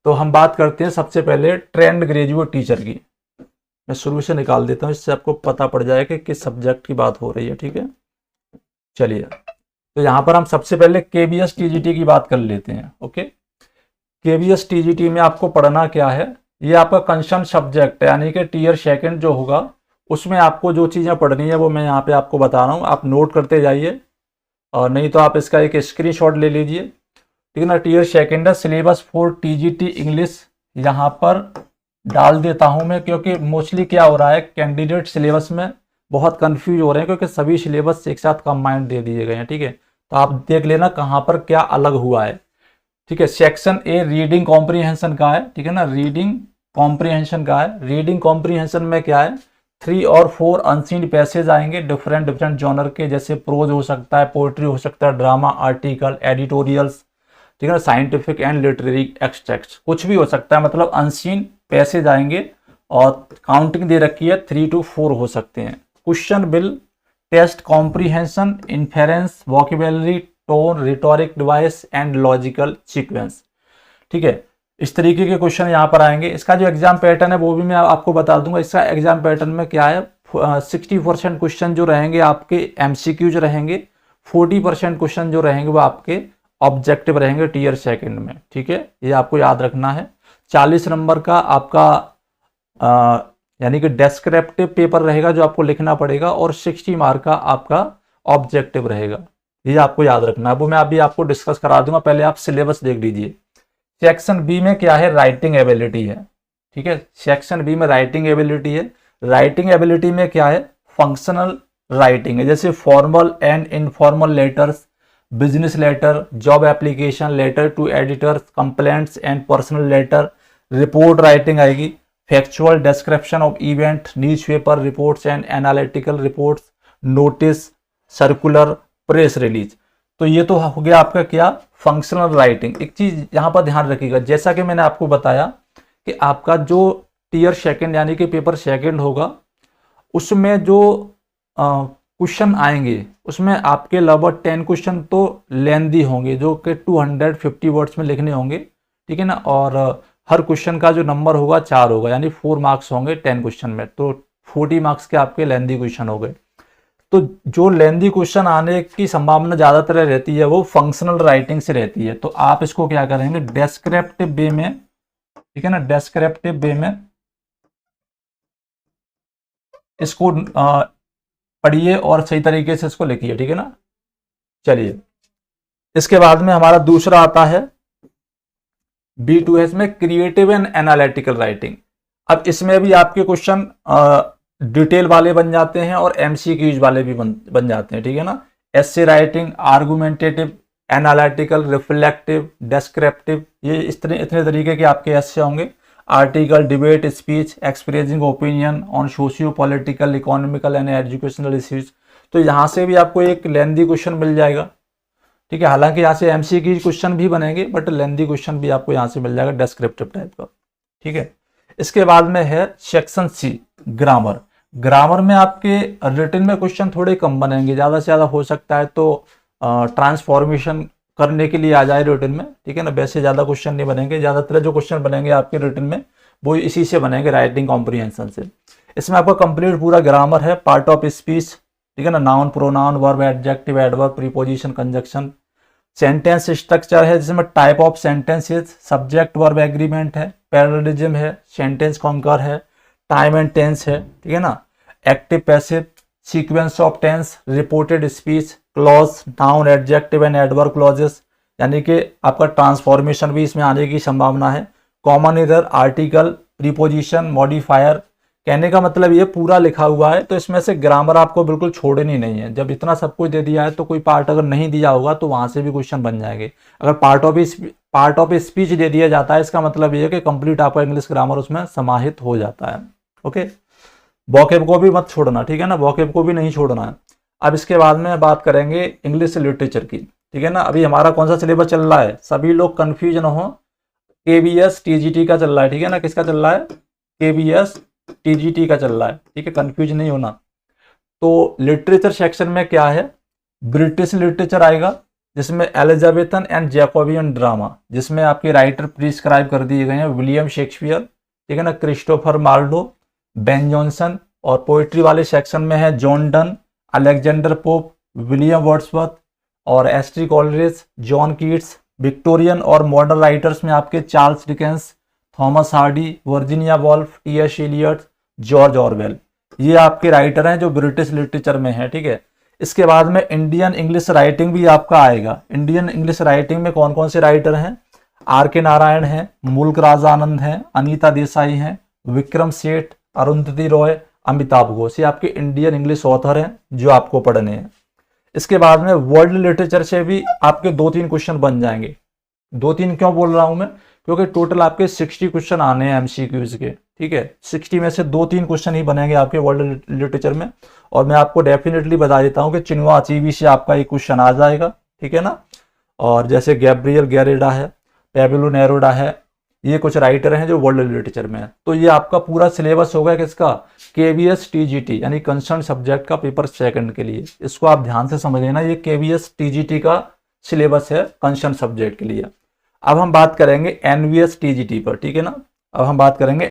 तो हम बात करते हैं सबसे पहले ट्रेंड ग्रेजुएट टीचर की। मैं शुरू से निकाल देता हूँ, इससे आपको पता पड़ जाएगा कि किस सब्जेक्ट की बात हो रही है। ठीक है, चलिए, तो यहाँ पर हम सबसे पहले केबीएस टीजीटी की बात कर लेते हैं। ओके, केबीएस टीजीटी में आपको पढ़ना क्या है, ये आपका कंसर्न सब्जेक्ट है, यानी कि टीयर सेकंड जो होगा उसमें आपको जो चीज़ें पढ़नी है वो मैं यहाँ पे आपको बता रहा हूँ, आप नोट करते जाइए, और नहीं तो आप इसका एक स्क्रीनशॉट ले लीजिए। ठीक है ना, टीयर सेकंड है, सिलेबस फॉर टीजीटी इंग्लिश यहाँ पर डाल देता हूँ मैं, क्योंकि मोस्टली क्या हो रहा है, कैंडिडेट सिलेबस में बहुत कंफ्यूज हो रहे हैं, क्योंकि सभी सिलेबस एक साथ कंबाइंड दे दिए गए हैं। ठीक है, तो आप देख लेना कहाँ पर क्या अलग हुआ है। ठीक है, सेक्शन ए रीडिंग कॉम्प्रीहेंशन का है। ठीक है ना, रीडिंग कॉम्प्रीहेंशन का है। रीडिंग कॉम्प्रीहेंशन में क्या है, 3 और 4 अनसीन पैसेज आएंगे डिफरेंट डिफरेंट जॉनर के, जैसे प्रोज हो सकता है, पोएट्री हो सकता है, ड्रामा, आर्टिकल, एडिटोरियल्स, ठीक है ना, साइंटिफिक एंड लिटरेरी एक्सट्रैक्ट्स, कुछ भी हो सकता है, मतलब अनसीन पैसेज आएंगे, और काउंटिंग दे रखी है 3 to 4 हो सकते हैं। Question will test comprehension, inference, vocabulary, tone, rhetoric device and logical sequence. ठीक है, इस तरीके के क्वेश्चन यहाँ पर आएंगे। इसका जो एग्जाम पैटर्न है वो भी मैं आपको बता दूंगा। इसका एग्जाम पैटर्न में क्या है, 60% क्वेश्चन जो रहेंगे आपके एमसीक्यूज रहेंगे, 40% क्वेश्चन जो रहेंगे वो आपके ऑब्जेक्टिव रहेंगे टीयर सेकंड में। ठीक है, ये आपको याद रखना है। 40 नंबर का आपका यानी कि डेस्क्रिप्टिव पेपर रहेगा जो आपको लिखना पड़ेगा, और 60 मार्क का आपका ऑब्जेक्टिव रहेगा। ये आपको याद रखना है, वो मैं अभी आपको डिस्कस करा दूंगा, पहले आप सिलेबस देख लीजिए। सेक्शन बी में क्या है, राइटिंग एबिलिटी है। ठीक है, सेक्शन बी में राइटिंग एबिलिटी है। राइटिंग एबिलिटी में क्या है, फंक्शनल राइटिंग है, जैसे formal and informal letters, business letter, job application, letter to editors, complaints and personal letter, report writing आएगी, factual description of event, newspaper reports and analytical reports, notice, circular, press release. तो ये तो हो गया आपका क्या, फंक्शनल राइटिंग। एक चीज यहाँ पर ध्यान रखिएगा, जैसा कि मैंने आपको बताया कि आपका जो टीयर सेकंड यानी कि पेपर सेकंड होगा, उसमें जो क्वेश्चन आएंगे उसमें आपके लगभग 10 क्वेश्चन तो लेंदी होंगे, जो कि 250 वर्ड्स में लिखने होंगे। ठीक है ना, और हर क्वेश्चन का जो नंबर होगा 4 होगा, यानी 4 मार्क्स होंगे 10 क्वेश्चन में, तो 40 मार्क्स के आपके लेंदी क्वेश्चन हो गए। तो जो लेंदी क्वेश्चन आने की संभावना ज़्यादातर रहती है वो फंक्शनल राइटिंग से रहती है। तो आप इसको क्या करेंगे, डेस्क्रिप्टिव वे में, ठीक है ना, डेस्क्रिप्टिव वे में इसको पढ़िए और सही तरीके से इसको लिखिए। ठीक है ना, चलिए, इसके बाद में हमारा दूसरा आता है B2S में क्रिएटिव एंड एनालिटिकल राइटिंग। अब इसमें भी आपके क्वेश्चन डिटेल वाले बन जाते हैं और एमसीक्यूज वाले भी बन जाते हैं। ठीक है ना, essay writing, argumentative, analytical, reflective, descriptive, ये इतने तरीके के आपके एसे होंगे। Article, debate, speech, expressing opinion on socio political, economical and educational issues. तो यहाँ से भी आपको एक लेंदी क्वेश्चन मिल जाएगा। ठीक है, हालांकि यहाँ से एमसीक्यू क्वेश्चन भी बनेंगे, बट लेंदी क्वेश्चन भी आपको यहाँ से मिल जाएगा डिस्क्रिप्टिव टाइप का। ठीक है, इसके बाद में है सेक्शन सी, ग्रामर। ग्रामर में आपके रिटन में क्वेश्चन थोड़े कम बनेंगे, ज़्यादा से ज़्यादा हो सकता है तो ट्रांसफॉर्मेशन करने के लिए आ जाए रिटन में। ठीक है ना, वैसे ज़्यादा क्वेश्चन नहीं बनेंगे, ज़्यादातर जो क्वेश्चन बनेंगे आपके रिटन में वो इसी से बनेंगे, राइटिंग कॉम्प्रीहेंशन से। इसमें आपका कंप्लीट पूरा ग्रामर है, पार्ट ऑफ स्पीच, ठीक है ना, noun, pronoun, verb, adjective, adverb, preposition, conjunction, sentence structure है जिसमें type of sentences, subject verb agreement है, पैरेललिज्म है, सेंटेंस कॉन्कर है, टाइम एंड टेंस है। ठीक है ना, active passive, sequence of tense, reported speech, clause, noun, adjective and adverb clauses, यानी कि आपका ट्रांसफॉर्मेशन भी इसमें आने की संभावना है। Common error, article, preposition, modifier. कहने का मतलब ये पूरा लिखा हुआ है, तो इसमें से ग्रामर आपको बिल्कुल छोड़नी नहीं है। जब इतना सब कुछ दे दिया है तो कोई पार्ट अगर नहीं दिया होगा तो वहां से भी क्वेश्चन बन जाएंगे। अगर पार्ट ऑफ स्पीच दे दिया जाता है, इसका मतलब ये है कि कंप्लीट आपका इंग्लिश ग्रामर उसमें समाहित हो जाता है। ओके, वोकैब को भी मत छोड़ना, ठीक है ना, वोकैब को भी नहीं छोड़ना है। अब इसके बाद में बात करेंगे इंग्लिश लिटरेचर की। ठीक है ना, अभी हमारा कौन सा सिलेबस चल रहा है, सभी लोग कंफ्यूज न हो, केबीएस टीजीटी का चल रहा है। ठीक है ना, किसका चल रहा है, केबीएस टीजीटी का चल रहा है। ठीक है, कंफ्यूज नहीं होना। तो लिटरेचर सेक्शन में क्या है, ब्रिटिश लिटरेचर आएगा, जिसमें एलिजाबेथन एंड जैकोबियन ड्रामा, जिसमें आपके राइटर प्रिस्क्राइब कर दिए गए हैं विलियम शेक्सपियर, ठीक है ना, क्रिस्टोफर मार्लो, बेन जॉनसन, और पोइट्री वाले सेक्शन में है John Donne, Alexander Pope, William Wordsworth और S T Coleridge, John Keats. Victorian और मॉडर्न राइटर्स में आपके Charles Dickens, Thomas Hardy, Virginia Woolf, T S. Eliot, George Orwell, ये आपके राइटर हैं जो ब्रिटिश लिटरेचर में है, ठीक है। इसके बाद में इंडियन इंग्लिश राइटिंग भी आपका आएगा। इंडियन इंग्लिश राइटिंग में कौन कौन से राइटर हैं? आर के नारायण हैं, मुल्क राज आनंद हैं, अनीता देसाई हैं, विक्रम सेठ, अरुंधति रॉय, अमिताभ घोष, ये आपके इंडियन इंग्लिश ऑथर हैं जो आपको पढ़ने हैं। इसके बाद में वर्ल्ड लिटरेचर से भी आपके 2-3 क्वेश्चन बन जाएंगे। 2-3 क्यों बोल रहा हूं मैं? क्योंकि टोटल आपके 60 क्वेश्चन आने हैं एमसीक्यूज के, ठीक है। 60 में से 2-3 क्वेश्चन ही बनेंगे आपके वर्ल्ड लिटरेचर में, और मैं आपको डेफिनेटली बता देता हूं कि चिनुआ अचीवी से आपका एक क्वेश्चन आ जाएगा, ठीक है ना। और जैसे गैब्रियल गैरेडा है, पेब्लो नेरुडा है, ये कुछ राइटर हैं जो वर्ल्ड लिटरेचर में है। तो ये आपका पूरा सिलेबस होगा किसका? केवीएस टीजीटी यानी कंसर्न सब्जेक्ट का पेपर सेकंड के लिए। इसको आप ध्यान से समझ लेना, ये केवीएस टीजीटी का सिलेबस है कंसर्न सब्जेक्ट के लिए। अब हम बात करेंगे एनवीएस टीजीटी पर, ठीक है ना। अब हम बात करेंगे